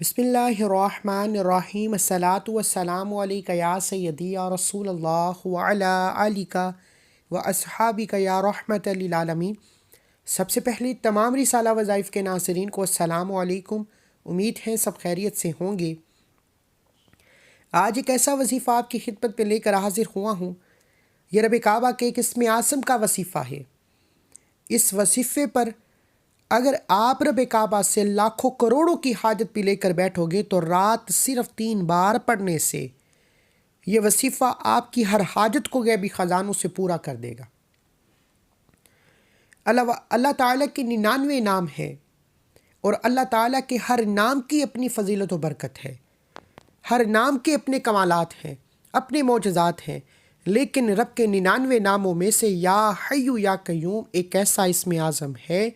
بسم اللہ الرحمن الرحیم الصلاۃ والسلام علیک یا سیدی یا رسول اللہ وعلی آلک و اصحابک یا رحمت للعالمین۔ سب سے پہلے تمام رسالہ وظائف کے ناظرین کو السلام علیکم، امید ہے سب خیریت سے ہوں گے۔ آج ایک ایسا وظیفہ آپ کی خدمت پہ لے کر حاضر ہوا ہوں۔ یہ رب کعبہ کے ایک اسم اعظم کا وظیفہ ہے۔ اس وظیفے پر اگر آپ رب کعبہ سے لاکھوں کروڑوں کی حاجت بھی لے کر بیٹھو گے تو رات صرف 3 بار پڑھنے سے یہ وظیفہ آپ کی ہر حاجت کو غیبی خزانوں سے پورا کر دے گا۔ اللہ تعالیٰ کے 99 نام ہیں اور اللہ تعالیٰ کے ہر نام کی اپنی فضیلت و برکت ہے، ہر نام کے اپنے کمالات ہیں، اپنے معجزات ہیں، لیکن رب کے 99 ناموں میں سے یا حی یا قیوم ایک ایسا اسم اعظم ہے،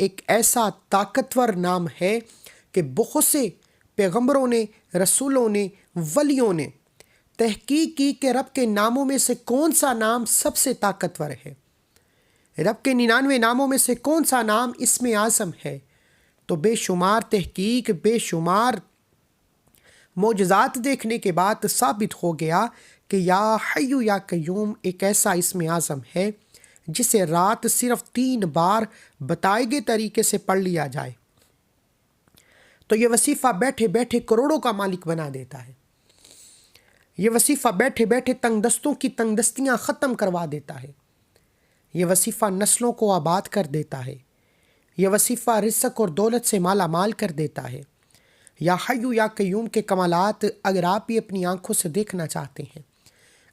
ایک ایسا طاقتور نام ہے کہ بہت سے پیغمبروں نے، رسولوں نے، ولیوں نے تحقیق کی کہ رب کے ناموں میں سے کون سا نام سب سے طاقتور ہے، رب کے 99 ناموں میں سے کون سا نام اسم اعظم ہے، تو بے شمار تحقیق، بے شمار معجزات دیکھنے کے بعد ثابت ہو گیا کہ یا حی یا قیوم ایک ایسا اسم اعظم ہے جسے رات صرف 3 بار بتائے گئے طریقے سے پڑھ لیا جائے تو یہ وظیفہ بیٹھے بیٹھے کروڑوں کا مالک بنا دیتا ہے۔ یہ وظیفہ بیٹھے بیٹھے تنگ دستوں کی تنگ دستیاں ختم کروا دیتا ہے۔ یہ وظیفہ نسلوں کو آباد کر دیتا ہے۔ یہ وظیفہ رزق اور دولت سے مالا مال کر دیتا ہے۔ یا حی یا قیوم کے کمالات اگر آپ بھی اپنی آنکھوں سے دیکھنا چاہتے ہیں،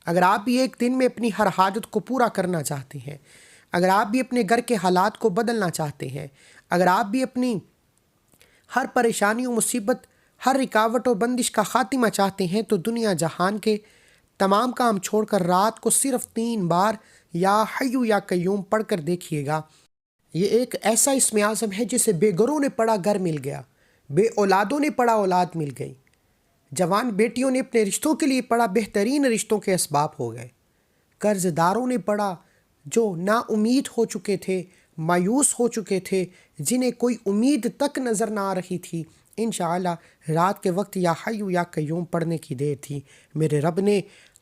اگر آپ بھی ایک دن میں اپنی ہر حاجت کو پورا کرنا چاہتے ہیں، اگر آپ بھی اپنے گھر کے حالات کو بدلنا چاہتے ہیں، اگر آپ بھی اپنی ہر پریشانی و مصیبت، ہر رکاوٹ اور بندش کا خاتمہ چاہتے ہیں تو دنیا جہان کے تمام کام چھوڑ کر رات کو صرف 3 بار یا حی یا قیوم پڑھ کر دیکھیے گا۔ یہ ایک ایسا اسم اعظم ہے جسے بے گھروں نے پڑھا گھر مل گیا، بے اولادوں نے پڑھا اولاد مل گئی، جوان بیٹیوں نے اپنے رشتوں کے لیے پڑھا بہترین رشتوں کے اسباب ہو گئے، قرض داروں نے پڑھا جو نا امید ہو چکے تھے، مایوس ہو چکے تھے، جنہیں کوئی امید تک نظر نہ آ رہی تھی، انشاءاللہ رات کے وقت یا حی یا قیوم پڑھنے کی دیر تھی، میرے رب نے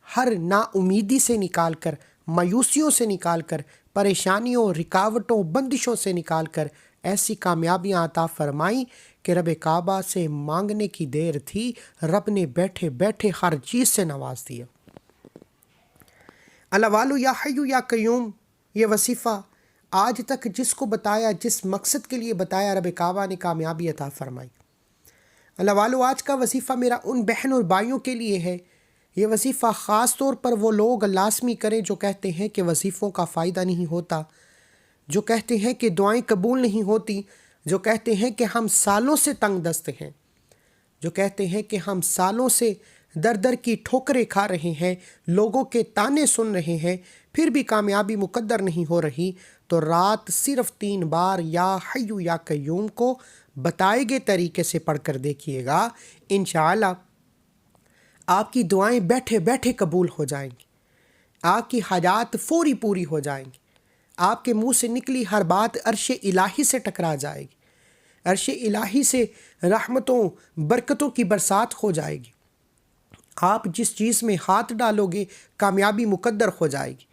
ہر نا امیدی سے نکال کر، مایوسیوں سے نکال کر، پریشانیوں، رکاوٹوں، بندشوں سے نکال کر ایسی کامیابیاں عطا فرمائیں کہ رب کعبہ سے مانگنے کی دیر تھی، رب نے بیٹھے بیٹھے ہر چیز سے نواز دیا۔ اللہ والو یا حی یا قیوم یہ وظیفہ آج تک جس کو بتایا، جس مقصد کے لیے بتایا، رب کعبہ نے کامیابی عطا فرمائی۔ اللہ والو آج کا وظیفہ میرا ان بہن اور بھائیوں کے لیے ہے۔ یہ وظیفہ خاص طور پر وہ لوگ لازمی کریں جو کہتے ہیں کہ وظیفوں کا فائدہ نہیں ہوتا، جو کہتے ہیں کہ دعائیں قبول نہیں ہوتی، جو کہتے ہیں کہ ہم سالوں سے تنگ دست ہیں، جو کہتے ہیں کہ ہم سالوں سے در در کی ٹھوکریں کھا رہے ہیں، لوگوں کے تانے سن رہے ہیں، پھر بھی کامیابی مقدر نہیں ہو رہی، تو رات صرف 3 بار یا حی یا قیوم کو بتائے گئے طریقے سے پڑھ کر دیکھیے گا، انشاءاللہ آپ کی دعائیں بیٹھے بیٹھے قبول ہو جائیں گی، آپ کی حاجات فوری پوری ہو جائیں گی، آپ کے منہ سے نکلی ہر بات عرش الہی سے ٹکرا جائے گی، عرش الہی سے رحمتوں برکتوں کی برسات ہو جائے گی، آپ جس چیز میں ہاتھ ڈالو گے کامیابی مقدر ہو جائے گی۔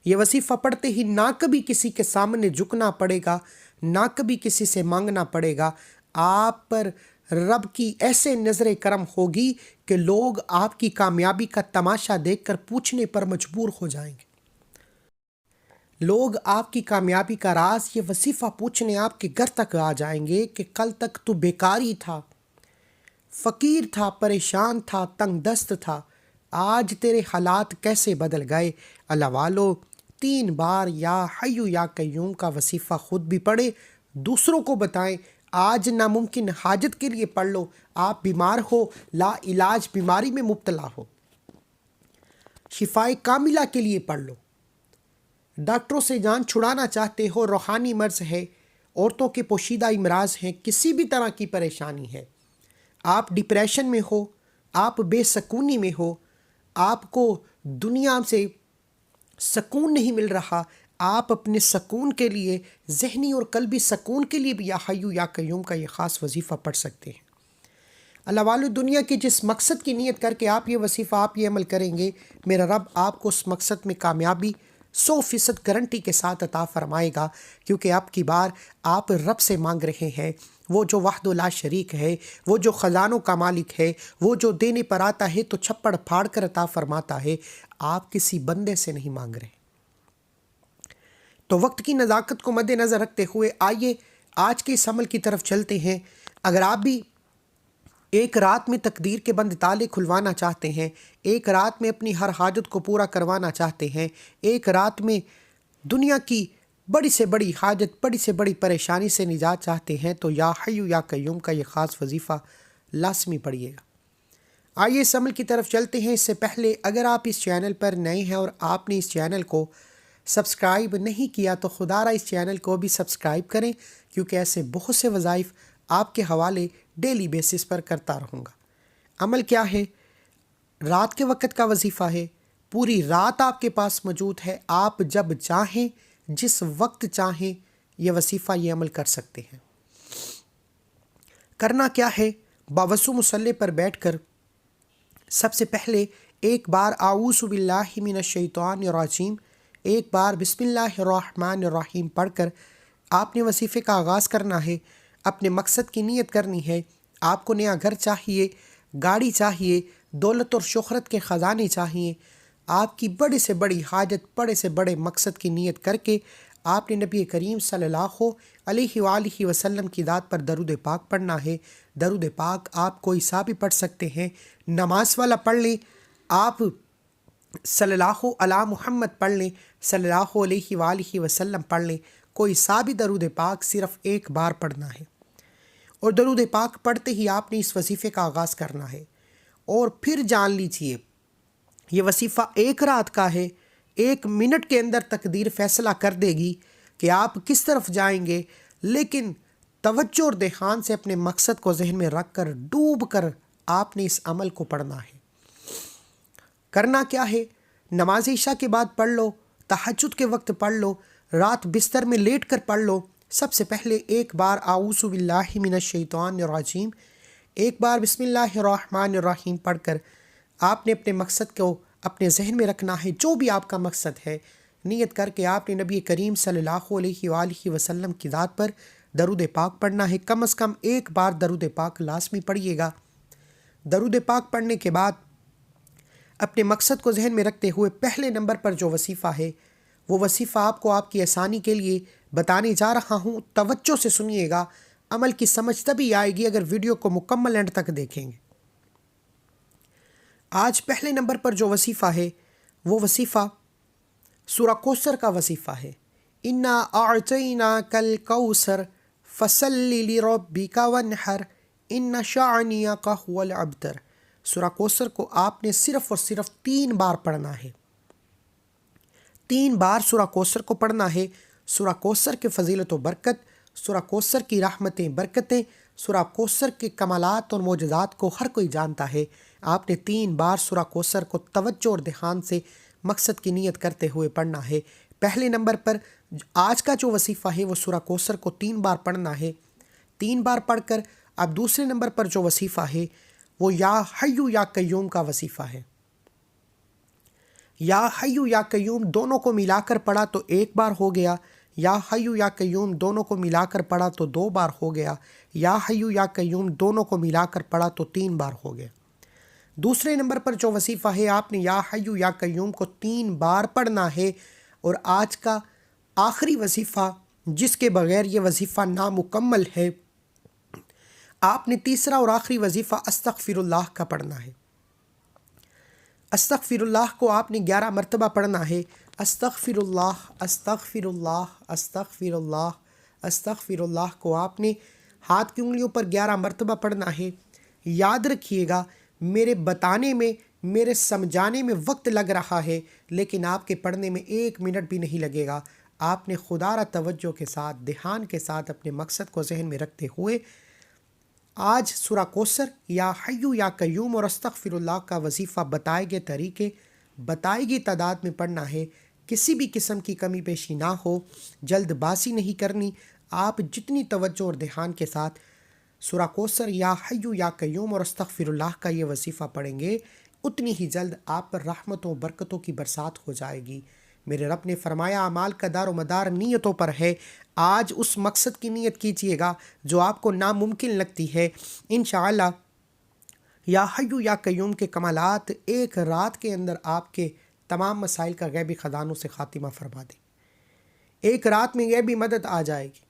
یہ وظیفہ پڑھتے ہی نہ کبھی کسی کے سامنے جھکنا پڑے گا، نہ کبھی کسی سے مانگنا پڑے گا، آپ پر رب کی ایسے نظر کرم ہوگی کہ لوگ آپ کی کامیابی کا تماشا دیکھ کر پوچھنے پر مجبور ہو جائیں گے۔ لوگ آپ کی کامیابی کا راز یہ وظیفہ پوچھنے آپ کے گھر تک آ جائیں گے کہ کل تک تو بیکاری تھا، فقیر تھا، پریشان تھا، تنگ دست تھا، آج تیرے حالات کیسے بدل گئے۔ اللہ والو 3 بار یا حی یا قیوم کا وظیفہ خود بھی پڑھیں، دوسروں کو بتائیں۔ آج ناممکن حاجت کے لیے پڑھ لو، آپ بیمار ہو، لا علاج بیماری میں مبتلا ہو، شفائے کاملہ کے لیے پڑھ لو، ڈاکٹروں سے جان چھڑانا چاہتے ہو، روحانی مرض ہے، عورتوں کے پوشیدہ امراض ہیں، کسی بھی طرح کی پریشانی ہے، آپ ڈپریشن میں ہو، آپ بے سکونی میں ہو، آپ کو دنیا سے سکون نہیں مل رہا، آپ اپنے سکون کے لیے، ذہنی اور قلبی سکون کے لیے بھی یا حی یا قیوم کا یہ خاص وظیفہ پڑھ سکتے ہیں۔ اللہ والو، دنیا کی جس مقصد کی نیت کر کے آپ یہ وظیفہ، آپ یہ عمل کریں گے، میرا رب آپ کو اس مقصد میں کامیابی 100% گارنٹی کے ساتھ عطا فرمائے گا، کیونکہ آپ کی بار آپ رب سے مانگ رہے ہیں، وہ جو وحدہ لا شریک ہے، وہ جو خزانوں کا مالک ہے، وہ جو دینے پر آتا ہے تو چھپڑ پھاڑ کر عطا فرماتا ہے۔ آپ کسی بندے سے نہیں مانگ رہے۔ تو وقت کی نزاکت کو مد نظر رکھتے ہوئے آئیے آج کے اس عمل کی طرف چلتے ہیں۔ اگر آپ بھی ایک رات میں تقدیر کے بند تالے کھلوانا چاہتے ہیں، ایک رات میں اپنی ہر حاجت کو پورا کروانا چاہتے ہیں، ایک رات میں دنیا کی بڑی سے بڑی حاجت، بڑی سے بڑی پریشانی سے نجات چاہتے ہیں، تو یا حی یا قیوم کا یہ خاص وظیفہ لازمی پڑھیے گا۔ آئیے اس عمل کی طرف چلتے ہیں۔ اس سے پہلے اگر آپ اس چینل پر نئے ہیں اور آپ نے اس چینل کو سبسکرائب نہیں کیا تو خدا را اس چینل کو بھی سبسکرائب کریں، کیونکہ ایسے بہت سے وظائف آپ کے حوالے ڈیلی بیسس پر کرتا رہوں گا۔ عمل کیا ہے؟ رات کے وقت کا وظیفہ ہے۔ پوری رات آپ کے پاس موجود ہے، آپ جب چاہیں، جس وقت چاہیں یہ وظیفہ، یہ عمل کر سکتے ہیں۔ کرنا کیا ہے؟ باوضو مصلی پر بیٹھ کر سب سے پہلے ایک بار اعوذ باللہ من الشیطان الرجیم، ایک بار بسم اللہ الرحمن الرحیم پڑھ کر آپ نے وظیفے کا آغاز کرنا ہے۔ اپنے مقصد کی نیت کرنی ہے۔ آپ کو نیا گھر چاہیے، گاڑی چاہیے، دولت اور شہرت کے خزانے چاہیے۔ آپ کی بڑے سے بڑی حاجت، بڑے سے بڑے مقصد کی نیت کر کے آپ نے نبی کریم صلی اللہ علیہ وآلہ وسلم کی ذات پر درود پاک پڑھنا ہے۔ درود پاک آپ کوئی سا بھی پڑھ سکتے ہیں، نماز والا پڑھ لیں، آپ صلی اللہ علی محمد پڑھ لیں، صلی اللہ علیہ وآلہ وسلم پڑھ لیں، کوئی سا بھی درود پاک صرف ایک بار پڑھنا ہے۔ اور درود پاک پڑھتے ہی آپ نے اس وظیفے کا آغاز کرنا ہے۔ اور پھر جان لیجئے یہ وظیفہ ایک رات کا ہے، 1 منٹ کے اندر تقدیر فیصلہ کر دے گی کہ آپ کس طرف جائیں گے، لیکن توجہ اور دھیان سے اپنے مقصد کو ذہن میں رکھ کر ڈوب کر آپ نے اس عمل کو پڑھنا ہے۔ کرنا کیا ہے؟ نماز عشاء کے بعد پڑھ لو، تہجد کے وقت پڑھ لو، رات بستر میں لیٹ کر پڑھ لو۔ سب سے پہلے ایک بار اعوذ باللہ من الشیطان الرجیم، ایک بار بسم اللہ الرحمن الرحیم پڑھ کر آپ نے اپنے مقصد کو اپنے ذہن میں رکھنا ہے۔ جو بھی آپ کا مقصد ہے، نیت کر کے آپ نے نبی کریم صلی اللہ علیہ وآلہ وسلم کی ذات پر درود پاک پڑھنا ہے۔ کم از کم ایک بار درود پاک لازمی پڑھیے گا۔ درود پاک پڑھنے کے بعد اپنے مقصد کو ذہن میں رکھتے ہوئے پہلے نمبر پر جو وظیفہ ہے، وہ وظیفہ آپ کی آسانی کے لیے بتانے جا رہا ہوں۔ توجہ سے سنیے گا، عمل کی سمجھ تبھی آئے گی اگر ویڈیو کو مکمل اینڈ تک دیکھیں گے۔ آج پہلے نمبر پر جو وظیفہ ہے، وہ وظیفہ سورہ کوثر کا وظیفہ ہے۔ انا اعطیناک الکوثر فصلی لربک وانحر ان شانئک هو الابتر۔ سورہ کوثر کو آپ نے صرف اور صرف 3 بار پڑھنا ہے۔ 3 بار سورہ کوثر کو پڑھنا ہے۔ سورہ کوثر کے فضیلت و برکت، سورہ کوثر کی رحمتیں، برکتیں، سورہ کوثر کے کمالات اور معجزات کو ہر کوئی جانتا ہے۔ آپ نے 3 بار سورہ کوثر کو توجہ اور دھیان سے مقصد کی نیت کرتے ہوئے پڑھنا ہے۔ پہلے نمبر پر آج کا جو وظیفہ ہے وہ سورہ کوثر کو 3 بار پڑھنا ہے۔ 3 بار پڑھ کر اب دوسرے نمبر پر جو وظیفہ ہے وہ یا حی یا قیوم کا وظیفہ ہے۔ یا حی یا قیوم دونوں کو ملا کر پڑھا تو 1 بار ہو گیا، یا حی یا قیوم دونوں کو ملا کر پڑھا تو 2 بار ہو گیا، یا حی یا قیوم دونوں کو ملا کر پڑھا تو 3 بار ہو گیا۔ دوسرے نمبر پر جو وظیفہ ہے، آپ نے یا حی یا قیوم کو 3 بار پڑھنا ہے۔ اور آج کا آخری وظیفہ جس کے بغیر یہ وظیفہ نامکمل ہے، آپ نے تیسرا اور آخری وظیفہ استغفر اللہ کا پڑھنا ہے۔ استغفر اللہ کو آپ نے 11 مرتبہ پڑھنا ہے۔ استغفر اللہ، استغفر اللہ، استغفر اللہ، استغفر اللہ کو آپ نے ہاتھ کی انگلیوں پر 11 مرتبہ پڑھنا ہے۔ یاد رکھیے گا، میرے بتانے میں، میرے سمجھانے میں وقت لگ رہا ہے، لیکن آپ کے پڑھنے میں 1 منٹ بھی نہیں لگے گا۔ آپ نے خدا را توجہ کے ساتھ، دھیان کے ساتھ اپنے مقصد کو ذہن میں رکھتے ہوئے آج سورہ کوثر، یا حی یا قیوم اور استغفر اللہ کا وظیفہ بتائے گئے طریقے، بتائی گئی تعداد میں پڑھنا ہے۔ کسی بھی قسم کی کمی پیشی نہ ہو، جلد بازی نہیں کرنی۔ آپ جتنی توجہ اور دھیان کے ساتھ سورہ کوثر یا حیو یا قیوم اور استغفر اللہ کا یہ وظیفہ پڑھیں گے، اتنی ہی جلد آپ پر رحمتوں و برکتوں کی برسات ہو جائے گی۔ میرے رب نے فرمایا اعمال کا دار و مدار نیتوں پر ہے۔ آج اس مقصد کی نیت کیجئے گا جو آپ کو ناممکن لگتی ہے، انشاءاللہ یا حیو یا قیوم کے کمالات ایک رات کے اندر آپ کے تمام مسائل کا غیبی خزانوں سے خاتمہ فرما دیں۔ ایک رات میں غیبی مدد آ جائے گی،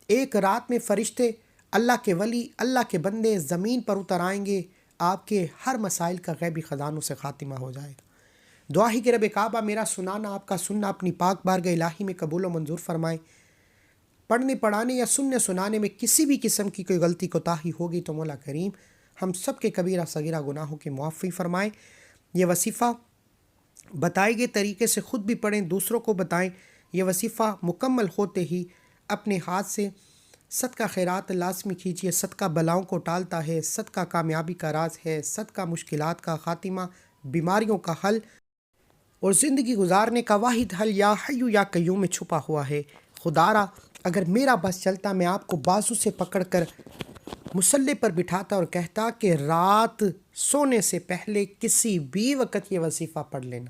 ایک رات میں فرشتے، اللہ کے ولی، اللہ کے بندے زمین پر اتر آئیں گے، آپ کے ہر مسائل کا غیبی خزانوں سے خاتمہ ہو جائے گا۔ دعا ہی کہ رب کعبہ میرا سنانا، آپ کا سننا اپنی پاک بارگاہ الہی میں قبول و منظور فرمائے۔ پڑھنے پڑھانے یا سننے سنانے میں کسی بھی قسم کی کوئی غلطی کوتاہی ہوگی تو مولا کریم ہم سب کے کبیرہ صغیرہ گناہوں کے معافی فرمائے۔ یہ وظیفہ بتائے گئے طریقے سے خود بھی پڑھیں، دوسروں کو بتائیں۔ یہ وظیفہ مکمل ہوتے ہی اپنے ہاتھ سے صدقہ خیرات لازمی کیجیے۔ صدقہ بلاؤں کو ٹالتا ہے، صدقہ کامیابی کا راز ہے، صدقہ مشکلات کا خاتمہ، بیماریوں کا حل اور زندگی گزارنے کا واحد حل یا حیو یا قیوم میں چھپا ہوا ہے۔ خدارا اگر میرا بس چلتا میں آپ کو بازو سے پکڑ کر مصلی پر بٹھاتا اور کہتا کہ رات سونے سے پہلے کسی بھی وقت یہ وظیفہ پڑھ لینا۔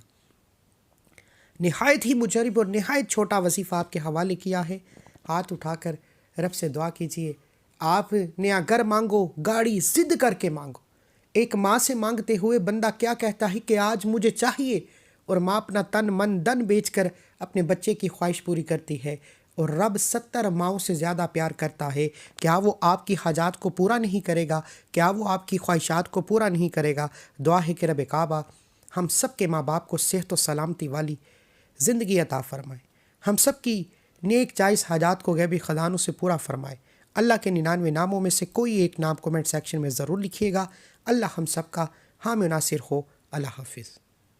نہایت ہی مجرب اور نہایت چھوٹا وظیفہ آپ کے حوالے کیا ہے۔ ہاتھ اٹھا کر رب سے دعا کیجئے۔ آپ نیا گھر مانگو، گاڑی ضد کر کے مانگو۔ ایک ماں سے مانگتے ہوئے بندہ کیا کہتا ہے کہ آج مجھے چاہیے، اور ماں اپنا تن من دن بیچ کر اپنے بچے کی خواہش پوری کرتی ہے، اور رب 70 ماؤں سے زیادہ پیار کرتا ہے۔ کیا وہ آپ کی حاجات کو پورا نہیں کرے گا؟ کیا وہ آپ کی خواہشات کو پورا نہیں کرے گا؟ دعا ہے کہ رب کعبہ ہم سب کے ماں باپ کو صحت و سلامتی والی زندگی عطا فرمائے، ہم سب کی نیک جائز حاجات کو غیبی خزانوں سے پورا فرمائے۔ اللہ کے 99 ناموں میں سے کوئی ایک نام کومنٹ سیکشن میں ضرور لکھیے گا۔ اللہ ہم سب کا حامی و ناصر ہو۔ اللہ حافظ۔